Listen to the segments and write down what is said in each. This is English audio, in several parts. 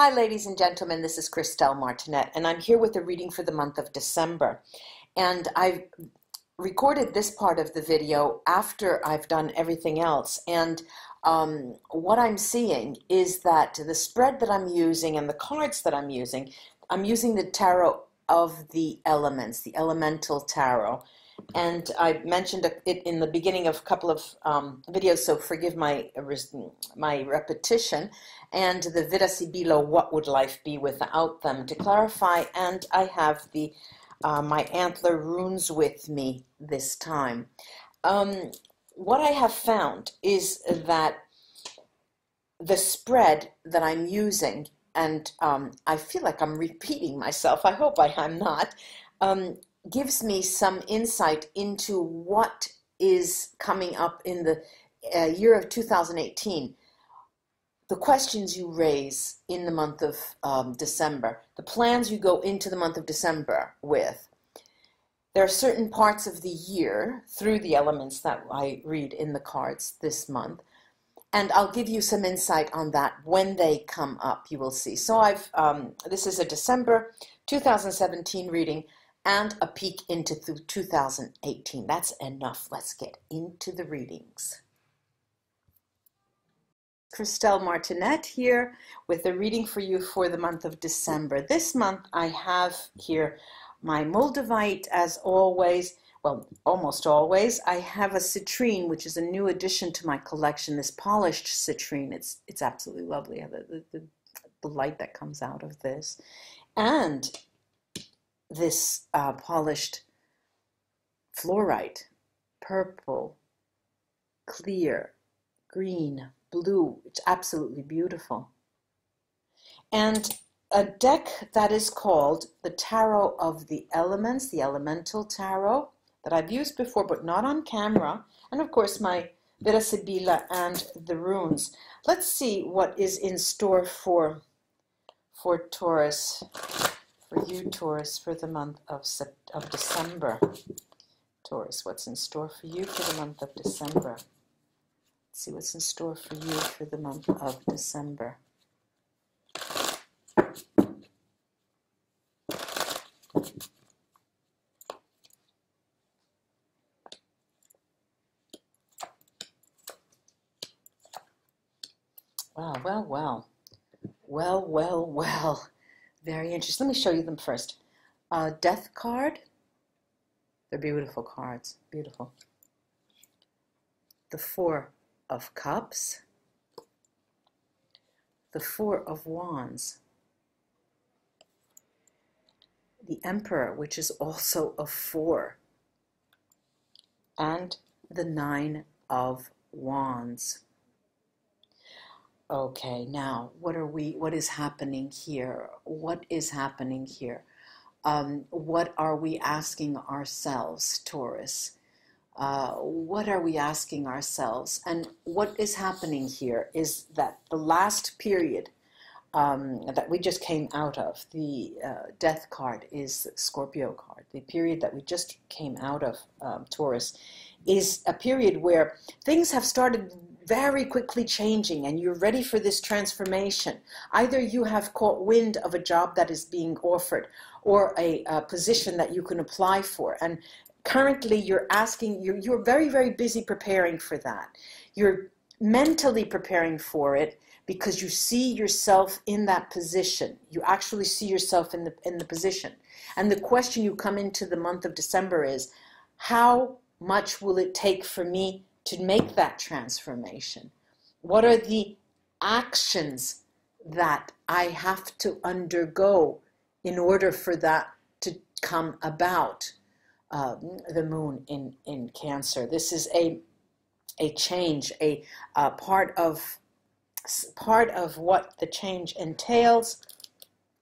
Hi, ladies and gentlemen, this is Christelle Martinette, and I'm here with a reading for the month of December. And I've recorded this part of the video after I've done everything else. And what I'm seeing is that the spread that I'm using and the cards that I'm using the Tarot of the Elements, the Elemental Tarot. And I mentioned it in the beginning of a couple of videos, so forgive my repetition. And the VERA SIBILLA, what would life be without them, to clarify. And I have the my antler runes with me this time. What I have found is that the spread that I'm using, and I feel like I'm repeating myself, I hope I'm not, gives me some insight into what is coming up in the year of 2018. The questions you raise in the month of December, the plans you go into the month of December with. There are certain parts of the year through the elements that I read in the cards this month, and I'll give you some insight on that when they come up. You will see. So this is a December 2017 reading and a peek into 2018. That's enough. Let's get into the readings. Christelle Martinette here with a reading for you for the month of December. This month I have here my Moldavite, as always, well, almost always. I have a citrine, which is a new addition to my collection, this polished citrine. It's absolutely lovely, the light that comes out of this. And this polished fluorite, purple, clear, green, blue. It's absolutely beautiful. And a deck that is called the Tarot of the Elements, the Elemental Tarot, that I've used before but not on camera, and of course my VERA SIBILLA and the runes. Let's see what is in store for Taurus, for you Taurus, for the month of December. Taurus, what's in store for you for the month of December? See what's in store for you for the month of December. Well. Very interesting. Let me show you them first. Death card. They're beautiful cards. Beautiful. The Four of Cups, the Four of Wands, the Emperor, which is also a 4, and the Nine of Wands. Okay, now what is happening here? What is happening here? What are we asking ourselves, Taurus? What are we asking ourselves? And what is happening here is that the last period that we just came out of, the death card is the Scorpio card. The period that we just came out of, Taurus, is a period where things have started very quickly changing and you're ready for this transformation. Either you have caught wind of a job that is being offered or a position that you can apply for, and currently you're very, very busy preparing for that. You're mentally preparing for it because you see yourself in that position. You actually see yourself in the position. And the question you come into the month of December is, how much will it take for me to make that transformation? What are the actions that I have to undergo in order for that to come about? The moon in Cancer. This is a change, a part of what the change entails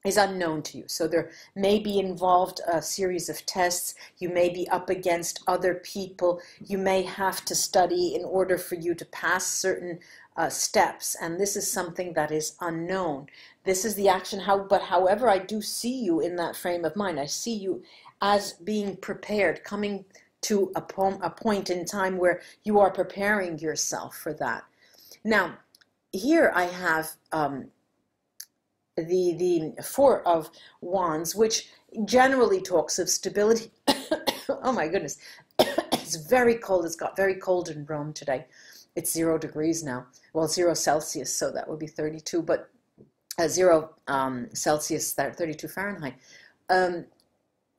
is unknown to you. So there may be involved a series of tests. You may be up against other people. You may have to study in order for you to pass certain steps, and this is something that is unknown. This is the action. But however, I do see you in that frame of mind. I see you as being prepared, coming to a point in time where you are preparing yourself for that. Now, here I have the Four of Wands, which generally talks of stability. Oh my goodness, it's very cold. It's got very cold in Rome today. It's 0 degrees now. Well, 0 Celsius, so that would be 32, but 0 Celsius, 32 Fahrenheit.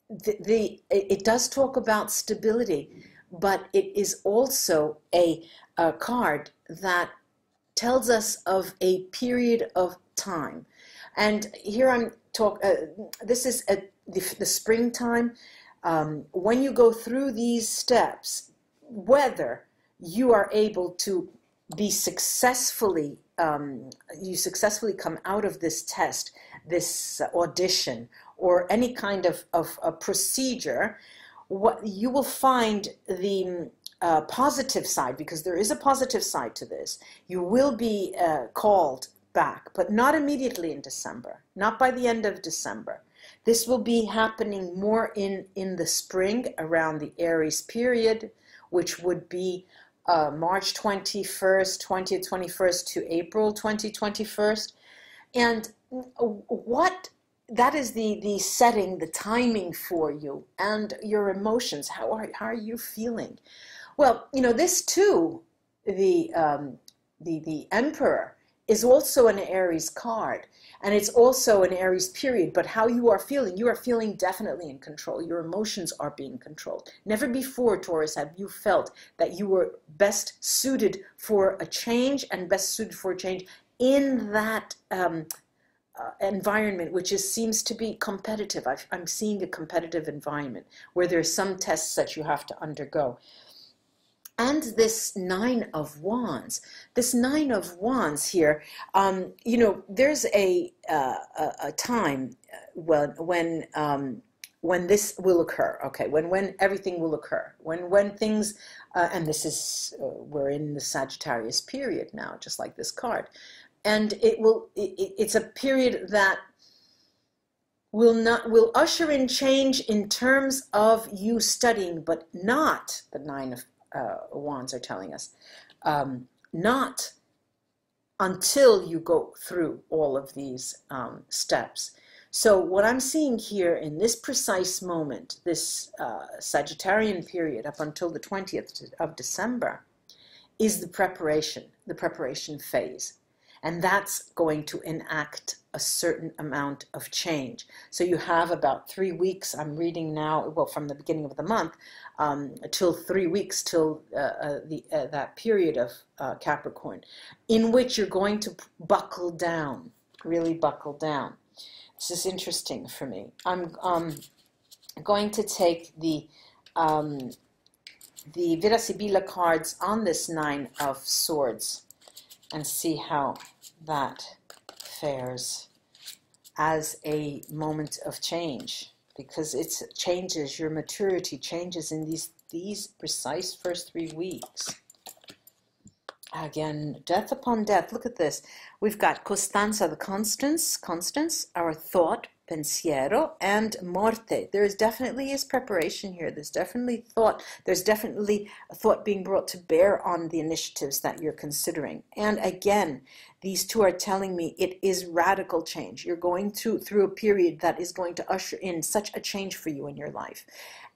It does talk about stability, but it is also a card that tells us of a period of time. And here I'm this is the springtime. When you go through these steps, whether you are able to be successfully, you successfully come out of this test, this audition, or any kind of a procedure, what you will find the positive side, because there is a positive side to this. You will be called back, but not immediately in December, not by the end of December. This will be happening more in the spring, around the Aries period, which would be March 21st, 20th, 21st to April 2021. And what that is the setting, the timing for you and your emotions. How are you feeling? Well, you know, this too, the Emperor is also an Aries card, and it's also an Aries period. But how you are feeling definitely in control. Your emotions are being controlled. Never before, Taurus, have you felt that you were best suited for a change, and best suited for a change in that environment, which seems to be competitive. I'm seeing a competitive environment where there's some tests that you have to undergo. And this Nine of Wands here, you know, there's a time when this will occur. Okay, when everything will occur, when things, and this is we're in the Sagittarius period now, just like this card, and it's a period that will usher in change in terms of you studying, but not the Nine of Wands are telling us, not until you go through all of these steps. So what I'm seeing here in this precise moment, this Sagittarian period up until the 20th of December, is the preparation phase. And that's going to enact a certain amount of change. So you have about 3 weeks, I'm reading now, well, from the beginning of the month, till 3 weeks till that period of Capricorn, in which you're going to buckle down, really buckle down. This is interesting for me. I'm going to take the Vera Sibilla cards on this Nine of Swords and see how that fares as a moment of change, because it changes, your maturity changes in these precise first 3 weeks. Again, death upon death. Look at this. We've got Costanza, the constance, our thought, pensiero, and morte. There definitely is preparation here. There's definitely thought. There's definitely a thought being brought to bear on the initiatives that you're considering. And again, these two are telling me it is radical change. You're going through a period that is going to usher in such a change for you in your life.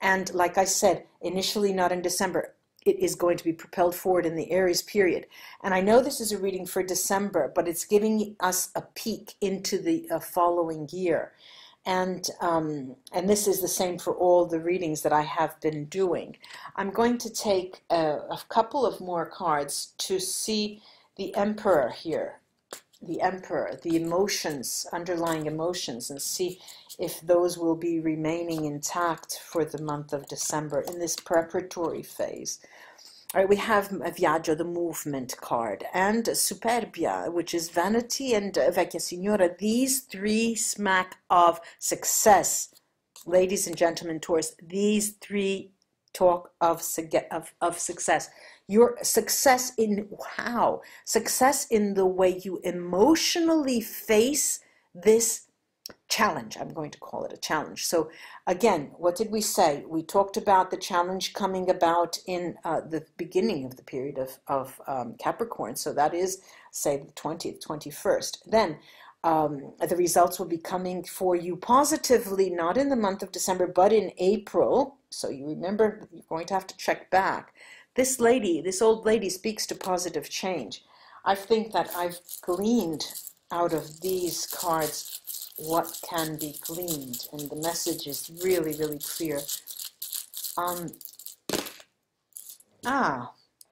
And like I said, initially not in December, it is going to be propelled forward in the Aries period. And I know this is a reading for December, but it's giving us a peek into the following year. And this is the same for all the readings that I have been doing. I'm going to take a couple of more cards to see the Emperor here. The Emperor, the emotions, underlying emotions, and see if those will be remaining intact for the month of December in this preparatory phase. All right, we have Viaggio, the movement card, and Superbia, which is vanity, and Vecchia Signora. These three smack of success. Ladies and gentlemen, Taurus, these three talk of success. Your success in how? Success in the way you emotionally face this challenge. I'm going to call it a challenge. So again, what did we say? We talked about the challenge coming about in the beginning of the period of Capricorn. So that is, say, the 20th, 21st. Then The results will be coming for you positively, not in the month of December, but in April. So you remember, you're going to have to check back. This lady, this old lady, speaks to positive change. I think that I've gleaned out of these cards what can be gleaned, and the message is really, really clear.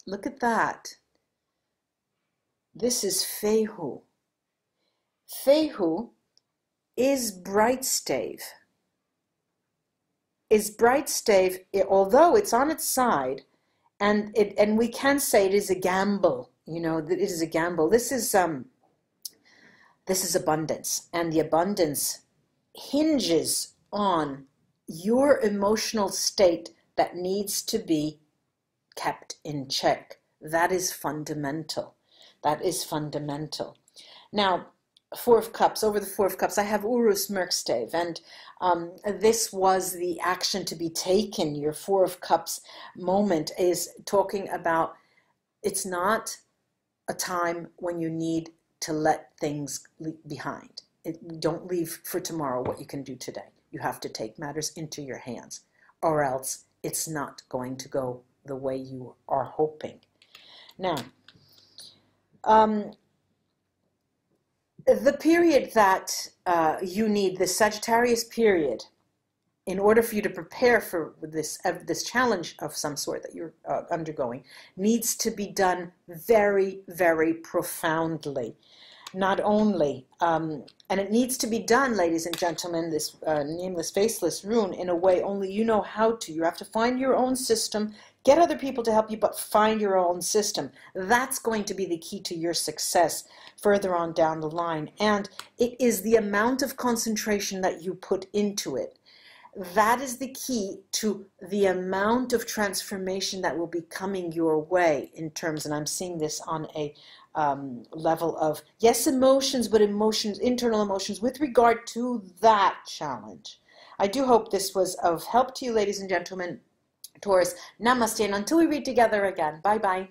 Look at that. This is Fehu. Fehu is bright stave. Although it's on its side, and we can say it is a gamble. You know, that it is a gamble. This is abundance, and the abundance hinges on your emotional state that needs to be kept in check. That is fundamental. That is fundamental. Now, Four of Cups, over the Four of Cups, I have Urus Merkstave, and this was the action to be taken. Your Four of Cups moment is talking about, it's not a time when you need to let things behind. Don't leave for tomorrow what you can do today. You have to take matters into your hands, or else it's not going to go the way you are hoping. Now, the period that you need, the Sagittarius period, in order for you to prepare for this challenge of some sort that you're undergoing, needs to be done very, very profoundly. Not only, and it needs to be done, ladies and gentlemen, this nameless, faceless rune, in a way only you know how to. You have to find your own system, get other people to help you, but find your own system. That's going to be the key to your success further on down the line. And it is the amount of concentration that you put into it. That is the key to the amount of transformation that will be coming your way in terms, and I'm seeing this on a level of, yes, emotions, but emotions, internal emotions with regard to that challenge. I do hope this was of help to you, ladies and gentlemen. Taurus, namaste, and until we read together again, bye-bye.